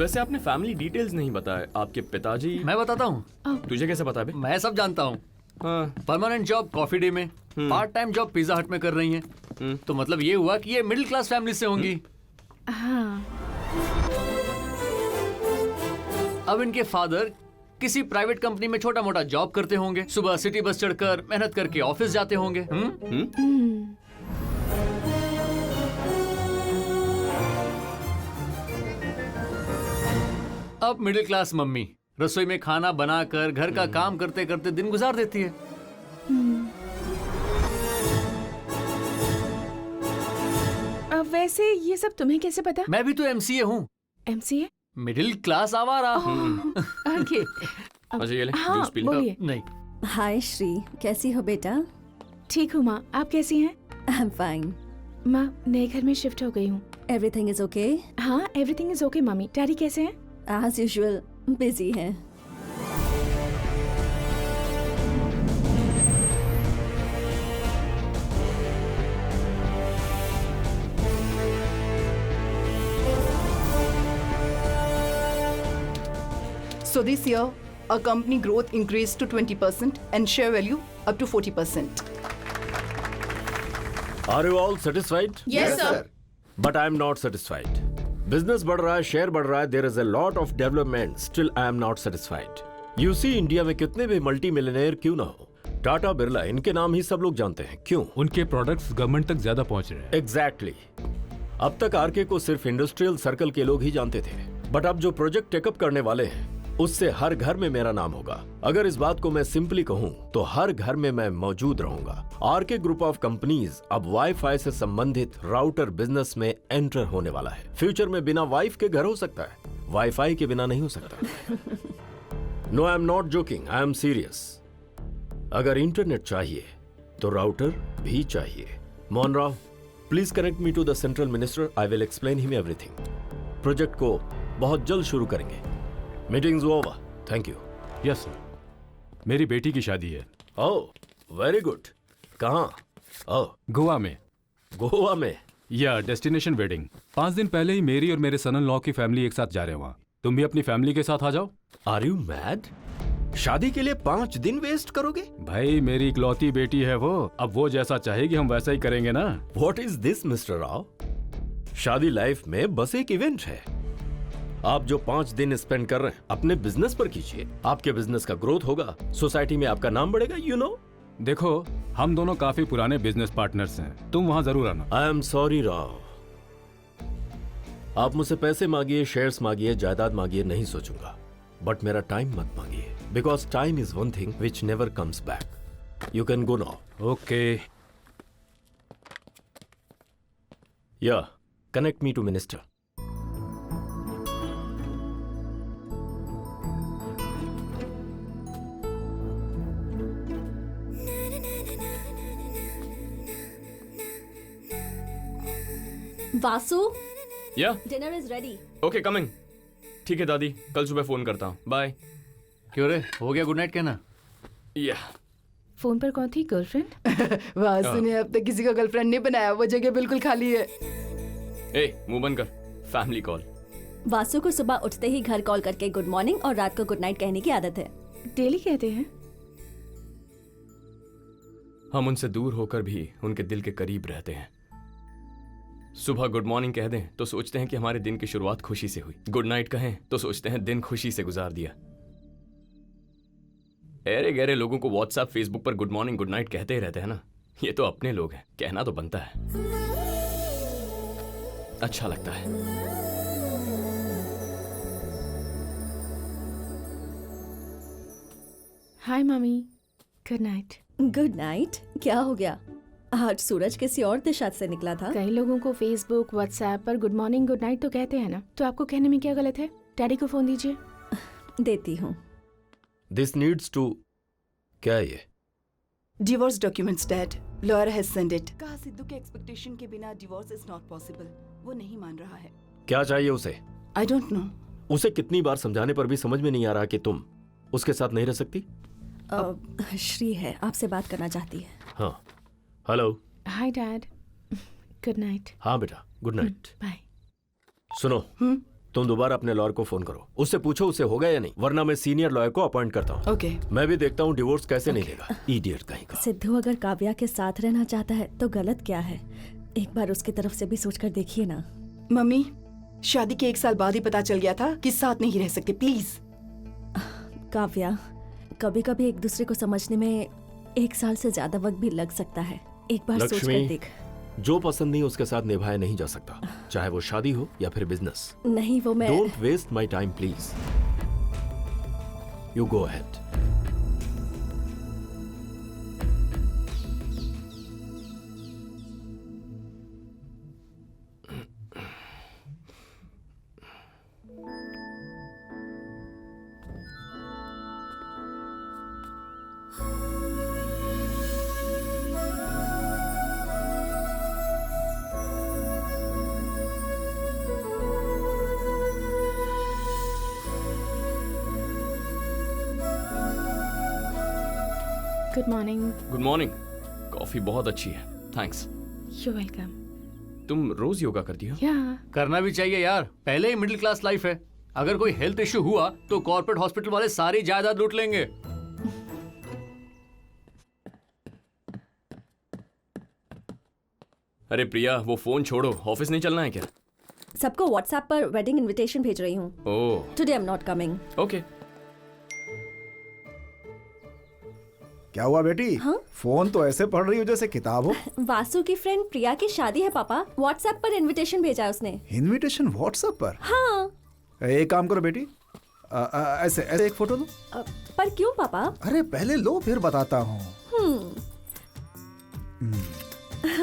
वैसे आपने family details नहीं बताए। आपके पिताजी। मैं बताता हूँ। तुझे कैसे पता बे? मैं सब जानता हूँ। हाँ। परमानेंट जॉब कॉफी डे में, पार्ट टाइम जॉब पिज्जा हट में कर रही हैं। तो मतलब ये हुआ कि ये मिडिल क्लास फैमिली से होंगी। हाँ। अब इनके फादर किसी प्राइवेट कंपनी में छोटा मोटा जॉब करते होंगे। सुबह सिटी बस चढ़कर मेहनत करके ऑफिस जाते होंगे। अब मिडिल क्लास मम्मी रसोई में खाना बनाकर घर का काम करते करते दिन गुजार देती है। अब वैसे ये सब तुम्हें कैसे पता? मैं भी तो एमसीए हूँ। एमसीए? मिडिल क्लास आवारा। ओके। अच्छा ये ले, हाँ, जूस पी ले। बोलिए। नहीं। हाय श्री, कैसी हो बेटा? ठीक हूँ माँ, आप कैसी हैं? I am fine. माँ, नए घर में शिफ्ट हो गई हूँ। Everything is okay? हाँ, everything is okay mummy. Daddy कैसे हैं? एज यूजुअल बिजी हैं। So this year, our company growth increased to 20% and share value up to 40%. Are you all satisfied? Yes, sir. But I am not satisfied. Business बढ़ रहा है, share बढ़ रहा है, there is a lot of development, still I am not satisfied. You see, India में कितने भी multi millionaire क्यों ना हो, टाटा बिरला, इनके नाम ही सब लोग जानते हैं। क्यों? उनके प्रोडक्ट्स गवर्नमेंट तक ज्यादा पहुंच रहे हैं। एग्जैक्टली। अब तक आरके को सिर्फ इंडस्ट्रियल सर्कल के लोग ही जानते थे, बट अब जो प्रोजेक्ट टेकअप करने वाले हैं उससे हर घर में मेरा नाम होगा। अगर इस बात को मैं सिंपली कहूं तो हर घर में मैं मौजूद रहूंगा। आरके ग्रुप ऑफ कंपनीज अब वाईफाई से संबंधित राउटर बिजनेस में एंटर होने वाला है। फ्यूचर में बिना वाइफ के घर हो सकता है, वाईफाई के बिना नहीं हो सकता। No, I am not joking, I am serious. अगर इंटरनेट चाहिए तो राउटर भी चाहिए। Mohan Rao, please connect me to the central minister, I will explain him everything. Project को बहुत जल्द शुरू करेंगे। Meetings over, thank you. Yes sir, मेरी बेटी की शादी है। Oh very good. कहाँ? ओह, गोवा में। गोवा में? या डेस्टिनेशन वेडिंग। 5 दिन पहले ही मेरी और मेरे सन इन लॉ की फैमिली एक साथ जा रहे हैं वहाँ। तुम भी अपनी फैमिली के साथ आ जाओ। Are you mad? शादी के लिए 5 दिन वेस्ट करोगे? भाई मेरी इकलौती बेटी है वो, अब वो जैसा चाहेगी हम वैसा ही करेंगे ना। What is this mister Rao? शादी लाइफ में बस एक इवेंट है। आप जो 5 दिन स्पेंड कर रहे हैं अपने बिजनेस पर कीजिए। आपके बिजनेस का ग्रोथ होगा, सोसाइटी में आपका नाम बढ़ेगा, यू नो। देखो, हम दोनों काफी पुराने बिजनेस पार्टनर्स हैं, तुम वहां जरूर आना। आई एम सॉरी राव, आप मुझसे पैसे मांगिए, शेयर्स मांगिए, जायदाद मांगिए, नहीं सोचूंगा, बट मेरा टाइम मत मांगिए, because time is one thing which never comes back. You can go now. Okay. Yeah connect me to minister. Vasu, yeah dinner is ready. Okay coming. ठीक है दादी, कल सुबह फोन करता हूँ, बाय। क्यों रे, हो गया गुड नाइट कहना? या फोन पर कौन थी? गर्लफ्रेंड? वासु ने अब तक किसी का गर्लफ्रेंड नहीं बनाया, वो जगह बिल्कुल खाली है। ए, मुंह बंद कर, फैमिली कॉल। वासु को सुबह उठते ही घर कॉल करके गुड मॉर्निंग और रात को गुड नाइट कहने की आदत है। डेली कहते हैं। हम उनसे दूर होकर भी उनके दिल के करीब रहते हैं। सुबह गुड मॉर्निंग कह दें तो सोचते हैं कि हमारे दिन की शुरुआत खुशी से हुई, गुड नाइट कहें तो सोचते हैं दिन खुशी से गुजार दिया। ऐरे गहरे लोगों को व्हाट्सएप फेसबुक पर गुड मॉर्निंग गुड नाइट कहते ही रहते हैं ना, ये तो अपने लोग हैं, कहना तो बनता है, अच्छा लगता है। Hi mummy, good night. Good night? क्या हो गया? आज सूरज किसी और दिशा से निकला था। कई लोगों को फेसबुक व्हाट्सएप पर गुड मॉर्निंग गुड नाइट तो कहते हैं ना, तो आपको कहने में क्या गलत है? डैडी को फोन दीजिए। देती हूँ। दिस नीड्स टू, क्या है ये? Divorce documents dad, lawyer has send it. कहा सिद्धू के एक्सपेक्टेशन के बिना डिवोर्स इज नॉट पॉसिबल, वो नहीं मान रहा है। क्या चाहिए उसे? I don't know. उसे कितनी बार समझाने पर भी समझ में नहीं आ रहा कि तुम उसके साथ नहीं रह सकती। श्री है, आपसे बात करना चाहती है। हाँ, hello. Hi dad, good night. हाँ बेटा, गुड नाइट। बाय। सुनो, तुम दोबारा अपने लॉयर को फोन करो, उससे पूछो उससे होगा या नहीं, वरना मैं सीनियर लॉयर को अपॉइंट करता हूँ। ओके। मैं भी देखता हूँ डिवोर्स कैसे नहीं देगा, इडियट कहीं का। सिद्धू अगर काव्या के साथ रहना चाहता है तो गलत क्या है? एक बार उसकी तरफ से भी सोचकर देखिए ना। मम्मी, शादी के 1 साल बाद ही पता चल गया था कि साथ नहीं रह सकते। प्लीज। काव्या, कभी कभी एक दूसरे को समझने में 1 साल से ज्यादा वक्त भी लग सकता है। एक बार सोचकर लक्ष्मी, देख। जो पसंद नहीं उसके साथ निभाया नहीं जा सकता, चाहे वो शादी हो या फिर बिजनेस। नहीं, वो मैं don't waste my time please, you go ahead. Good morning. Good morning. Coffee बहुत अच्छी है, थैंक्स। You welcome. तुम रोज योगा करती हो? या करना भी चाहिए यार, पहले ही मिडिल क्लास लाइफ है। अगर कोई हेल्थ इश्यू हुआ तो कॉर्पोरेट हॉस्पिटल वाले सारी जायदाद लूट लेंगे। अरे प्रिया, वो फोन छोड़ो, ऑफिस नहीं चलना है क्या? सबको व्हाट्सएप पर वेडिंग इनविटेशन भेज रही हूँ। Oh today I am not coming. Okay. क्या हुआ बेटी? हाँ? फोन तो ऐसे पढ़ रही हो जैसे किताब हो। वासु की फ्रेंड प्रिया की शादी है पापा, व्हाट्सएप पर इनविटेशन भेजा है उसने। इनविटेशन व्हाट्सएप पर? हाँ। एक काम करो बेटी, ऐसे ऐसे एक फोटो लो। पर क्यों पापा? अरे पहले लो फिर बताता हूँ।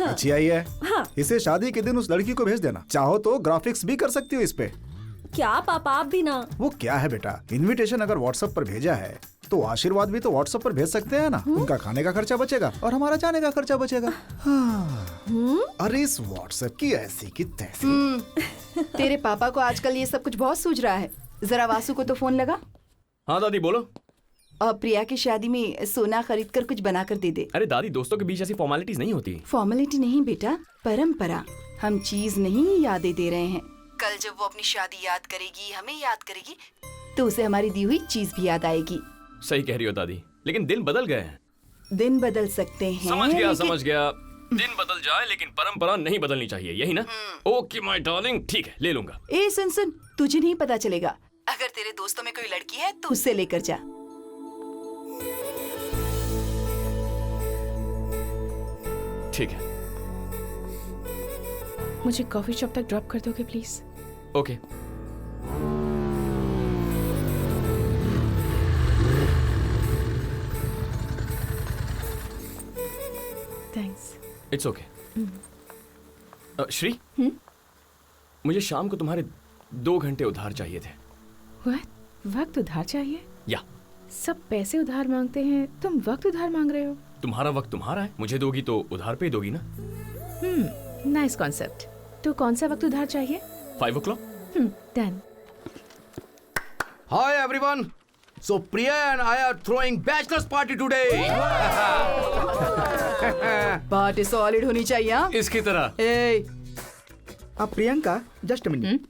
अच्छी आई है। हाँ। इसे शादी के दिन उस लड़की को भेज देना, चाहो तो ग्राफिक्स भी कर सकती हो इस पे। क्या पापा, आप भी ना। वो क्या है बेटा, इनविटेशन अगर व्हाट्सएप पर भेजा है तो आशीर्वाद भी तो व्हाट्सएप पर भेज सकते हैं ना। उनका खाने का खर्चा बचेगा और हमारा जाने का खर्चा बचेगा। हाँ। अरे इस व्हाट्सएप की ऐसी की तैसी। तेरे पापा को आजकल ये सब कुछ बहुत सूझ रहा है। जरा वासु को तो फोन लगा। हाँ दादी बोलो। और प्रिया की शादी में सोना खरीद कर कुछ बना कर दे दे। अरे दादी, दोस्तों के बीच ऐसी फॉर्मेलिटीज नहीं होती। फॉर्मेलिटी नहीं बेटा, परंपरा। हम चीज नहीं, यादें दे रहे हैं। कल जब वो अपनी शादी याद करेगी, हमें याद करेगी, तो उसे हमारी दी हुई चीज भी याद आएगी। सही कह रही हो दादी, लेकिन दिन बदल गए हैं। दिन बदल सकते हैं। समझ गया लेकिन- समझ गया। दिन बदल जाए लेकिन परंपरा नहीं बदलनी चाहिए, यही ना? ओके माय डार्लिंग, ठीक है, ले लूंगा। ए सुन सुन, तुझे नहीं पता चलेगा। अगर तेरे दोस्तों में कोई लड़की है तो उससे लेकर जा। ठीक है। मुझे कॉफी शॉप तक ड्रॉप कर दोगे please? Okay. Thanks. It's okay. Shri, मुझे शाम को तुम्हारे 2 घंटे उधार चाहिए थे। वक्त उधार चाहिए? या सब पैसे उधार मांगते हैं, तुम वक्त उधार मांग रहे हो? तुम्हारा वक्त तुम्हारा है, मुझे दोगी तो उधार पे ही दोगी ना। Nice concept. तो कौन सा वक्त उधार चाहिए? 5 o'clock? Done. Hi everyone. So Priya and I are throwing bachelor's party today. Party solid होनी चाहिए। हाँ? इसकी तरह। ए, अब प्रियंका, जस्ट मिनट।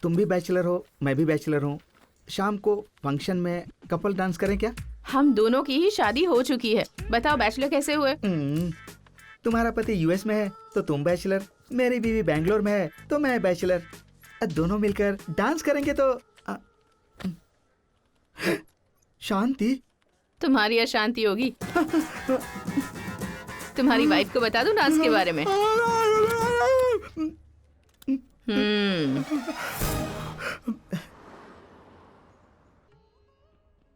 तुम भी बैचलर हो, मैं भी बैचलर हूँ। शाम को फंक्शन में कपल डांस करें क्या? हम दोनों की ही शादी हो चुकी है, बताओ बैचलर कैसे हुए? तुम्हारा पति यूएस में है तो तुम बैचलर, मेरी बीवी बैंगलोर में है तो मैं बैचलर। दोनों मिलकर डांस करेंगे तो शांति। तुम्हारी अशांति होगी। तुम्हारी वाइफ को बता दो डांस के बारे में।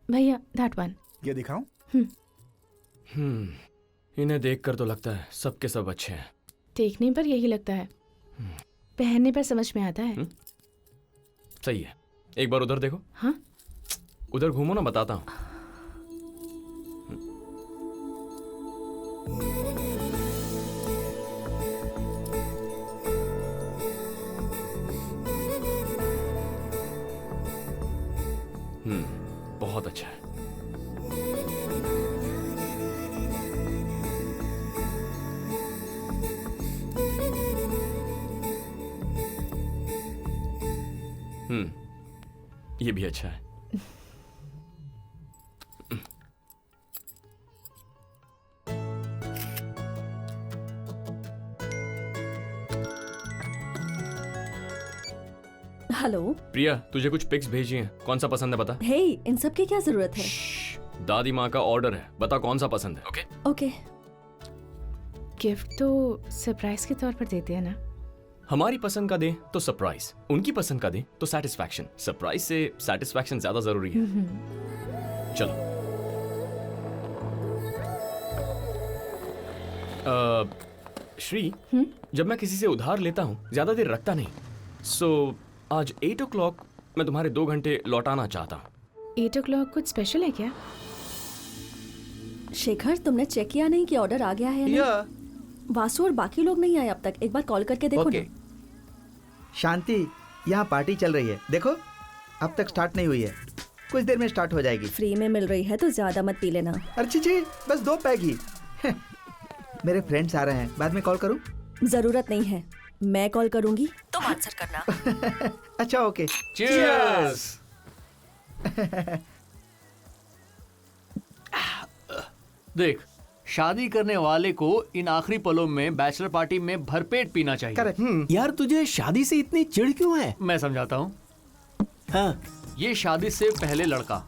भैया दैट वन। ये दिखाऊं? इन्हें देखकर तो लगता है सबके सब अच्छे हैं। देखने पर यही लगता है, पहनने पर समझ में आता है। सही है, एक बार उधर देखो। हाँ? उधर घूमो ना, बताता हूँ। बहुत अच्छा है। ये भी अच्छा है। हेलो। प्रिया, तुझे कुछ पिक्स भेजी हैं, कौन सा पसंद है बता। हे, इन सब की क्या जरूरत है? दादी माँ का ऑर्डर है, बता कौन सा पसंद है। Okay okay. गिफ्ट तो सरप्राइज के तौर पर देते हैं ना। हमारी पसंद का दें तो सरप्राइज, उनकी पसंद का दें तो सेटिस्फैक्शन। सरप्राइज से सेटिस्फैक्शन ज्यादा जरूरी है। चलो श्री, जब मैं किसी से उधार लेता हूँ ज्यादा देर रखता नहीं। सो आज 8 o'clock मैं तुम्हारे 2 घंटे लौटाना चाहता हूँ। 8 o'clock कुछ स्पेशल है क्या? शेखर, तुमने चेक किया नहीं कि ऑर्डर आ गया है या नहीं? वासु और बाकी लोग नहीं आए अब तक, एक बार कॉल करके देखो ना। शांति, यहाँ पार्टी चल रही है, देखो अब तक स्टार्ट नहीं हुई है, कुछ देर में स्टार्ट हो जाएगी। फ्री में मिल रही है तो ज्यादा मत पी लेना। अर्ची जी, बस 2 पैग ही। मेरे फ्रेंड्स आ रहे हैं, बाद में कॉल करूं? जरूरत नहीं है, मैं कॉल करूंगी, तुम आंसर करना। अच्छा ओके। चीयर्स। देख, शादी करने वाले को इन आखिरी पलों में बैचलर पार्टी में भरपेट पीना चाहिए। करेक्ट। यार तुझे शादी से इतनी चिढ़ क्यों है? मैं समझाता हूँ। हाँ। ये शादी से पहले लड़का,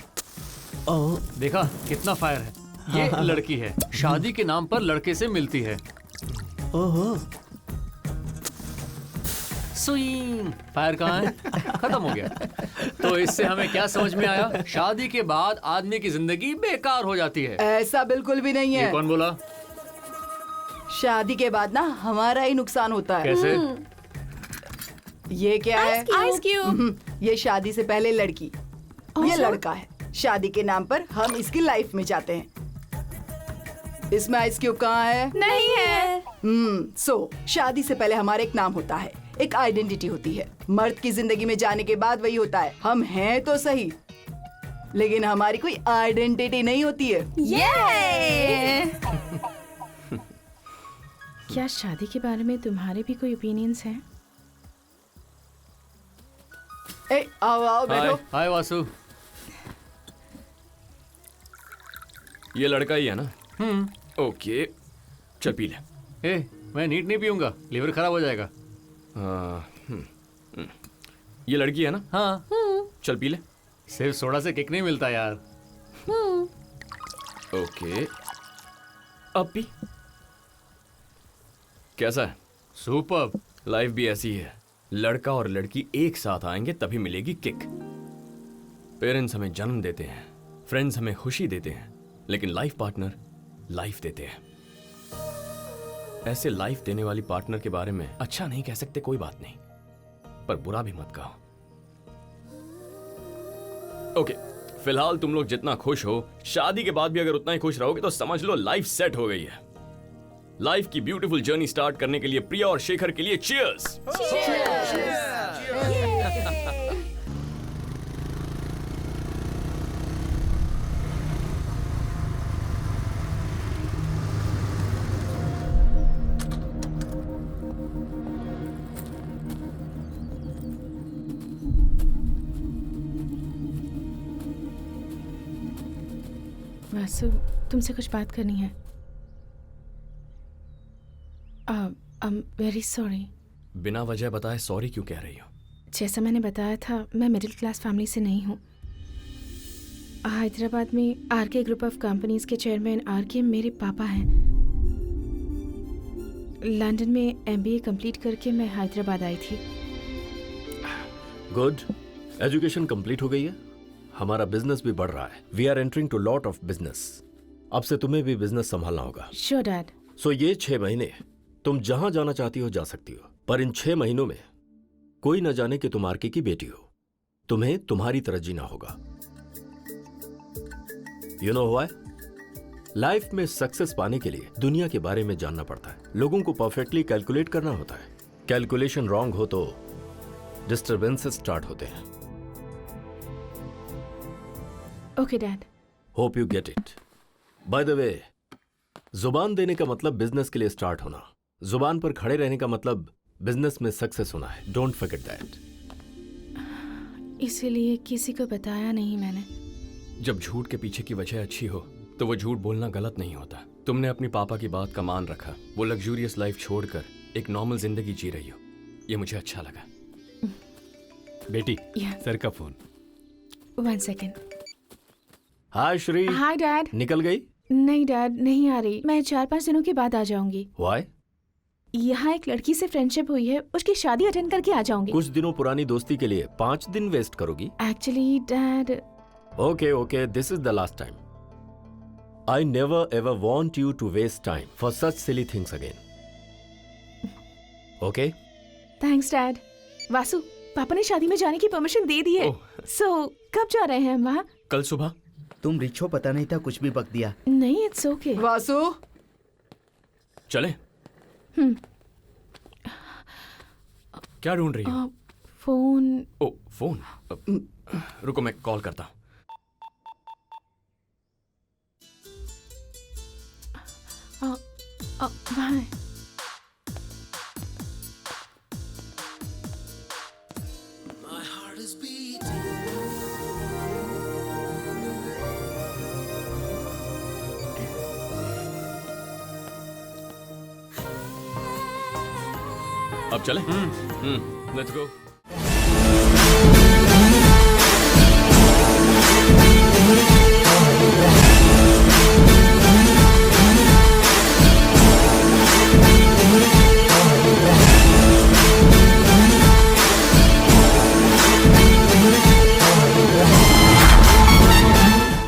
ओह, देखा कितना फायर है। ये लड़की है, शादी के नाम पर लड़के से मिलती है। ओहो, स्विंग। फायर कहाँ है? खत्म हो गया। तो इससे हमें क्या समझ में आया? शादी के बाद आदमी की जिंदगी बेकार हो जाती है। ऐसा बिल्कुल भी नहीं ये है। कौन बोला? शादी के बाद ना हमारा ही नुकसान होता है। कैसे? ये क्या है? Ice cube. ये शादी से पहले लड़की, ये लड़का है। शादी के नाम पर हम इसकी लाइफ में जाते हैं। इसमें आइस क्यूब कहाँ है? नहीं है। सो शादी से पहले हमारा एक नाम होता है, एक आइडेंटिटी होती है। मर्द की जिंदगी में जाने के बाद वही होता है, हम हैं तो सही, लेकिन हमारी कोई आइडेंटिटी नहीं होती है। क्या शादी के बारे में तुम्हारे भी कोई ओपिनियंस हैं? ए, आओ आओ बैठो। हाय वासु। ये लड़का ही है ना? ओके, चल पी ले। ए, मैं नीट नहीं पीऊंगा, लीवर खराब हो जाएगा। ये लड़की है ना? हाँ। चल पी ले। सिर्फ सोडा से किक नहीं मिलता यार। ओके, अब पी। कैसा है? सुपर्ब। लाइफ भी ऐसी है, लड़का और लड़की एक साथ आएंगे तभी मिलेगी किक। पेरेंट्स हमें जन्म देते हैं, फ्रेंड्स हमें खुशी देते हैं, लेकिन लाइफ पार्टनर लाइफ देते हैं। ऐसे लाइफ देने वाली पार्टनर के बारे में अच्छा नहीं कह सकते, कोई बात नहीं, पर बुरा भी मत कहो। ओके, फिलहाल तुम लोग जितना खुश हो, शादी के बाद भी अगर उतना ही खुश रहोगे तो समझ लो लाइफ सेट हो गई है। लाइफ की ब्यूटीफुल जर्नी स्टार्ट करने के लिए प्रिया और शेखर के लिए चीयर्स। वासु, तुमसे कुछ बात करनी है। I am very sorry. बिना वजह बताए सॉरी क्यों कह रही हो? जैसा मैंने बताया था, मैं मिडिल क्लास फैमिली से नहीं हूँ। हैदराबाद में आरके ग्रुप ऑफ कंपनीज के चेयरमैन आरके मेरे पापा हैं। लंदन में एमबीए कंप्लीट करके मैं हैदराबाद आई थी। गुड, एजुकेशन कंप्लीट हो गई है, हमारा बिजनेस भी बढ़ रहा है। We are entering to lot of business. अब से तुम्हें भी बिजनेस संभालना होगा। Sure dad. सो ये 6 महीने तुम जहां जाना चाहती हो जा सकती हो, पर इन 6 महीनों में कोई न जाने कि तुम आरके की बेटी हो। तुम्हें तुम्हारी तरह जीना होगा। You know why? लाइफ में सक्सेस पाने के लिए दुनिया के बारे में जानना पड़ता है। लोगों को परफेक्टली कैलकुलेट करना होता है। कैलकुलेशन रॉन्ग हो तो डिस्टर्बेंसेस स्टार्ट होते हैं। Okay dad. Hope you get it. By the way, जुबान देने का मतलब बिजनेस के लिए स्टार्ट होना, जुबान पर खड़े रहने का मतलब बिजनेस में सक्सेस होना है। Don't forget that. इसीलिए किसी को बताया नहीं मैंने। जब झूठ के पीछे की वजह अच्छी हो तो वो झूठ बोलना गलत नहीं होता। तुमने अपनी पापा की बात का मान रखा, वो लग्जूरियस लाइफ छोड़कर एक नॉर्मल जिंदगी जी रही हो, ये मुझे अच्छा लगा। बेटी, या। सर का phone. 1 second. Hi Shri. Hi dad. निकल गई? नहीं डैड, नहीं आ रही। मैं 4-5 दिनों के बाद आ जाऊंगी। Why? यहाँ एक लड़की से फ्रेंडशिप हुई है, उसकी शादी अटेंड करके आ जाऊंगी। कुछ दिनों पुरानी दोस्ती के लिए 5 दिन वेस्ट करोगी? Actually dad, Okay, this is the last time. I never ever want you to waste time for such silly things again. Okay? Thanks dad. Vasu, पापा ने शादी में जाने की परमिशन दे दी है। ओह। सो कब जा रहे हैं हम वहाँ? कल सुबह। तुम रिच हो, पता नहीं था, कुछ भी बक दिया। नहीं, इट्स ओके। वासु, चले? क्या ढूंढ रही हो? फोन। ओ फोन। रुको मैं कॉल करता हूँ। बाय। अब चले? Let's go.